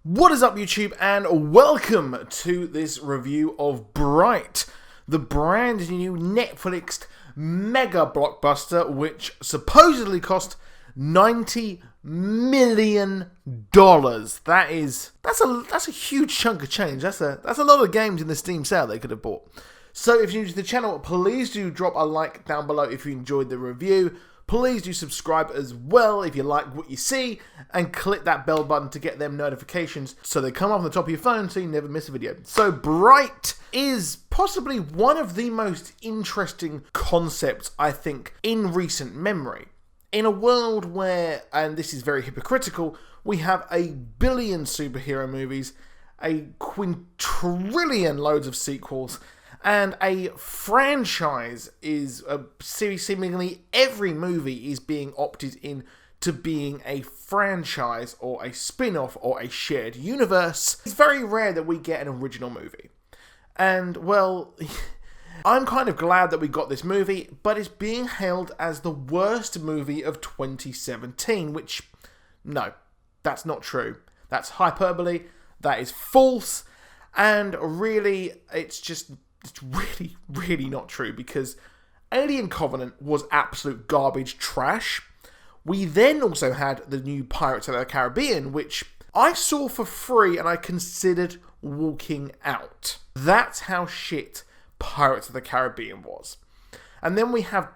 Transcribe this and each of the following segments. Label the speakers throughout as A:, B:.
A: What is up, YouTube, and welcome to this review of Bright, the brand new Netflix mega blockbuster, which supposedly cost $90 million. That's a huge chunk of change. That's a lot of games in the Steam sale they could have bought. So if you're new to the channel, please do drop a like down below if you enjoyed the review. Please do subscribe as well if you like what you see, and click that bell button to get them notifications so they come up on the top of your phone so you never miss a video. So Bright is possibly one of the most interesting concepts, I think, in recent memory. In a world where, and this is very hypocritical, we have a billion superhero movies, a quintillion loads of sequels, and a franchise is a series. Seemingly every movie is being opted in to being a franchise or a spin-off or a shared universe. It's very rare that we get an original movie. And, well, I'm kind of glad that we got this movie, but it's being hailed as the worst movie of 2017, which, no, that's not true. That's hyperbole, that is false, and really, it's really not true, because Alien Covenant was absolute garbage trash. We then also had the new Pirates of the Caribbean, which I saw for free and I considered walking out. That's how shit Pirates of the Caribbean was. And then we have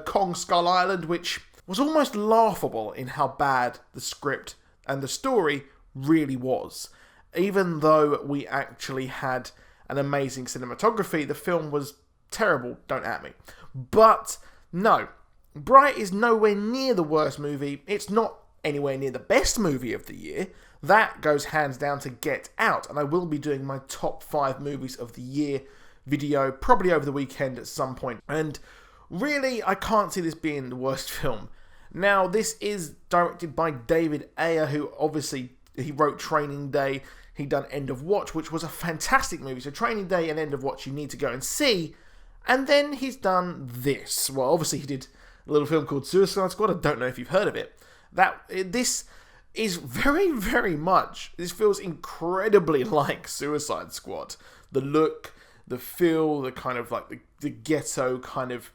A: Kong Skull Island, which was almost laughable in how bad the script and the story really was. Even though we actually had an amazing cinematography, the film was terrible, don't at me. But no, Bright is nowhere near the worst movie. It's not anywhere near the best movie of the year. That goes hands down to Get Out, and I will be doing my top 5 movies of the year video probably over the weekend at some point. And really, I can't see this being the worst film. Now, this is directed by David Ayer, who obviously, he wrote Training Day. He'd done End of Watch, which was a fantastic movie. So Training Day and End of Watch you need to go and see. And then he's done this. Well, obviously he did a little film called Suicide Squad. I don't know if you've heard of it. This is very, very much, this feels incredibly like Suicide Squad. The look, the feel, the kind of like the ghetto kind of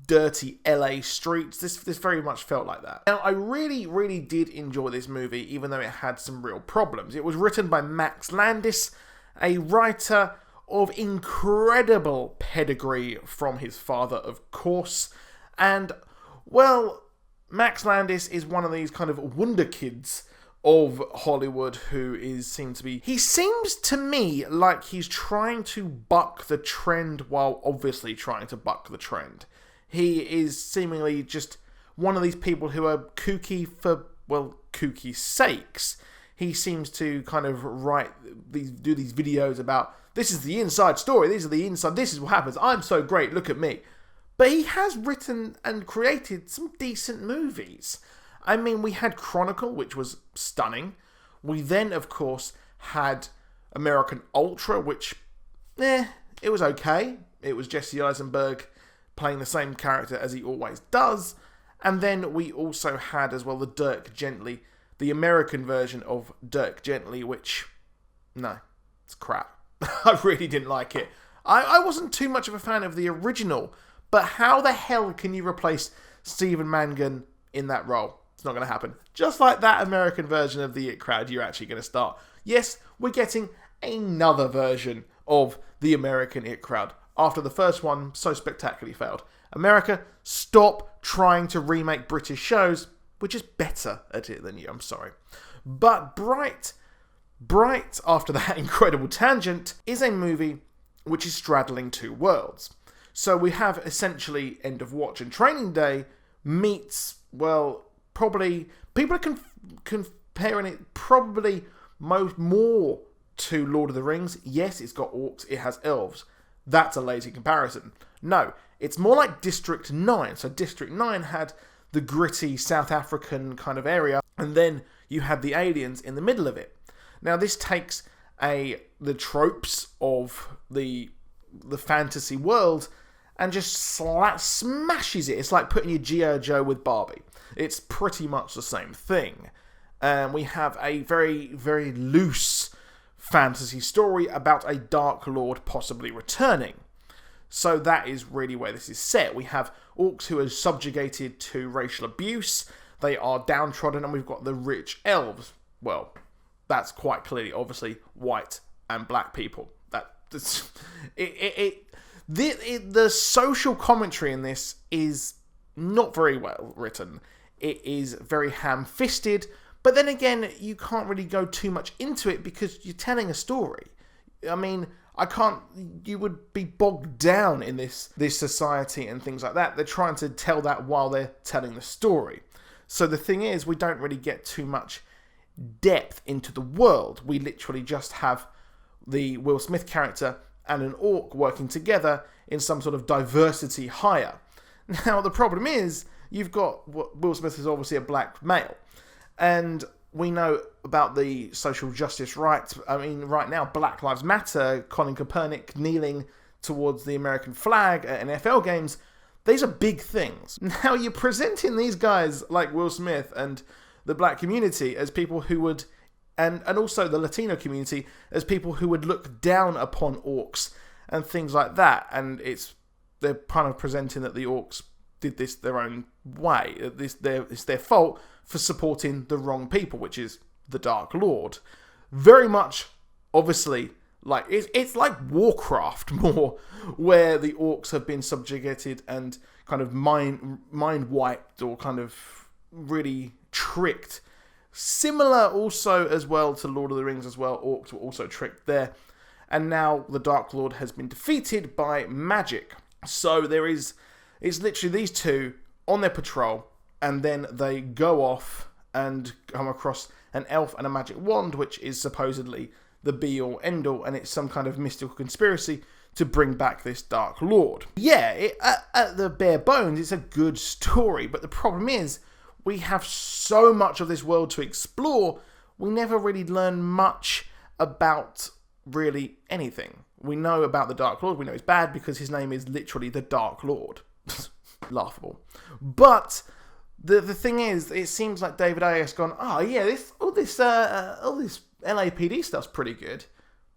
A: dirty LA streets. This very much felt like that. Now, I really did enjoy this movie, even though it had some real problems. It was written by Max Landis, a writer of incredible pedigree from his father, of course. And, well, Max Landis is one of these kind of wonder kids of Hollywood he seems to me like he's trying to buck the trend while obviously trying to buck the trend. He is seemingly just one of these people who are kooky for, well, kooky sakes. He seems to kind of do these videos about, this is the inside story, this is what happens, I'm so great, look at me. But he has written and created some decent movies. I mean, we had Chronicle, which was stunning. We then, of course, had American Ultra, which, it was okay. It was Jesse Eisenberg playing the same character as he always does. And then we also had as well the Dirk Gently, the American version of Dirk Gently, which, no, it's crap. I really didn't like it. I wasn't too much of a fan of the original, but how the hell can you replace Stephen Mangan in that role? It's not going to happen. Just like that American version of the It Crowd, you're actually going to start. Yes, we're getting another version of the American It Crowd after the first one so spectacularly failed. America, stop trying to remake British shows. We're just better at it than you, I'm sorry. But Bright, after that incredible tangent, is a movie which is straddling two worlds. So we have essentially End of Watch and Training Day meets, well, probably, people are comparing it probably more to Lord of the Rings. Yes, it's got orcs, it has elves. That's a lazy comparison. No, it's more like District 9. So District 9 had the gritty South African kind of area, and then you had the aliens in the middle of it. Now this takes the tropes of the fantasy world and just smashes it. It's like putting your G.I. Joe with Barbie. It's pretty much the same thing. And we have a very, very loose fantasy story about a Dark Lord possibly returning. So that is really where this is set. We have orcs who are subjugated to racial abuse. They are downtrodden, and we've got the rich elves. Well, that's quite clearly, obviously, white and black people. The social commentary in this is not very well written. It is very ham-fisted, but then again, you can't really go too much into it because you're telling a story. I mean, you would be bogged down in this society and things like that. They're trying to tell that while they're telling the story. So the thing is, we don't really get too much depth into the world. We literally just have the Will Smith character and an orc working together in some sort of diversity hire. Now, the problem is, you've got, Will Smith is obviously a black male, and we know about the social justice rights. I mean, right now, Black Lives Matter, Colin Kaepernick kneeling towards the American flag at NFL games, these are big things. Now, you're presenting these guys like Will Smith and the black community as people who would, and also the Latino community, as people who would look down upon orcs and things like that. And they're kind of presenting that the orcs did this their own way. It's their fault for supporting the wrong people, which is the Dark Lord. Very much, obviously, like it's like Warcraft more, where the orcs have been subjugated and kind of mind wiped, or kind of really tricked. Similar also as well to Lord of the Rings as well. Orcs were also tricked there. And now the Dark Lord has been defeated by magic. So it's literally these two on their patrol, and then they go off and come across an elf and a magic wand, which is supposedly the be-all, end-all, and it's some kind of mystical conspiracy to bring back this Dark Lord. Yeah, at the bare bones, it's a good story, but the problem is, we have so much of this world to explore, we never really learn much about really anything. We know about the Dark Lord, we know he's bad because his name is literally the Dark Lord. Laughable. But the thing is, it seems like David Ayer's gone, oh yeah, all this LAPD stuff's pretty good.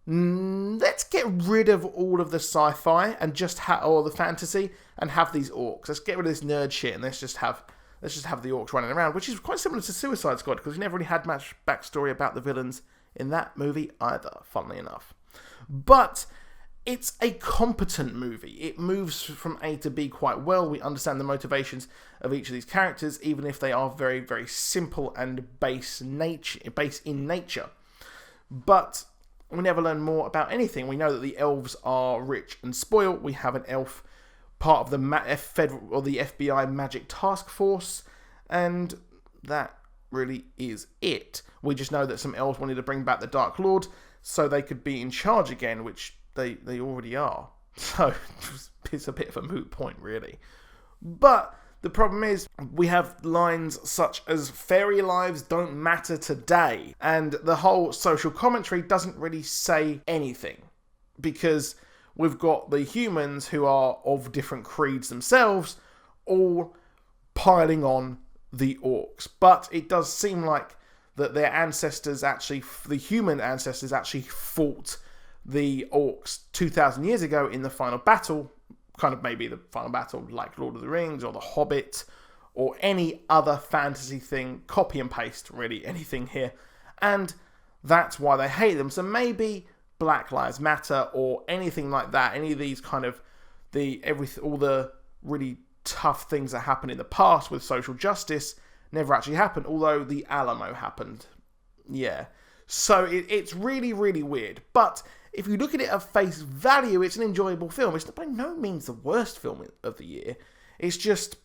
A: Let's get rid of all of the sci-fi and just or the fantasy and have these orcs. Let's get rid of this nerd shit and let's just have the orcs running around, which is quite similar to Suicide Squad, because we never really had much backstory about the villains in that movie either, funnily enough. But it's a competent movie. It moves from A to B quite well. We understand the motivations of each of these characters, even if they are very, very simple and base in nature. But we never learn more about anything. We know that the elves are rich and spoiled. We have an elf part of the FBI Magic Task Force, and that really is it. We just know that some elves wanted to bring back the Dark Lord so they could be in charge again, which they already are. So it's a bit of a moot point, really. But the problem is, we have lines such as fairy lives don't matter today, and the whole social commentary doesn't really say anything, because we've got the humans who are of different creeds themselves all piling on the orcs. But it does seem like that the human ancestors actually fought the orcs 2,000 years ago in the final battle, kind of maybe the final battle like Lord of the Rings or The Hobbit or any other fantasy thing, copy and paste really anything here, and that's why they hate them. So maybe Black Lives Matter or anything like that, any of these kind of all the really tough things that happened in the past with social justice never actually happened, although the Alamo happened. Yeah. So it's really, really weird. But if you look at it at face value, it's an enjoyable film. It's by no means the worst film of the year. It's just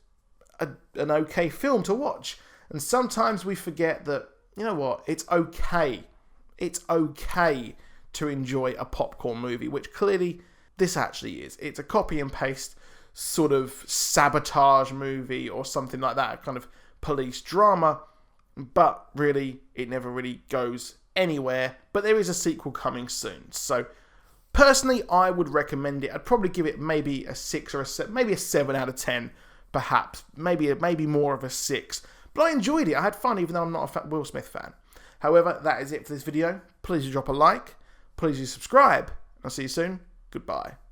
A: an okay film to watch. And sometimes we forget that, you know what, it's okay. It's okay to enjoy a popcorn movie, which clearly this actually is. It's a copy and paste sort of sabotage movie or something like that, kind of police drama. But really, it never really goes anywhere. But there is a sequel coming soon. So personally, I would recommend it. I'd probably give it maybe a 6 or maybe a 7 out of 10, perhaps. Maybe more of a 6. But I enjoyed it. I had fun, even though I'm not a Will Smith fan. However, that is it for this video. Please do drop a like. Please do subscribe. I'll see you soon. Goodbye.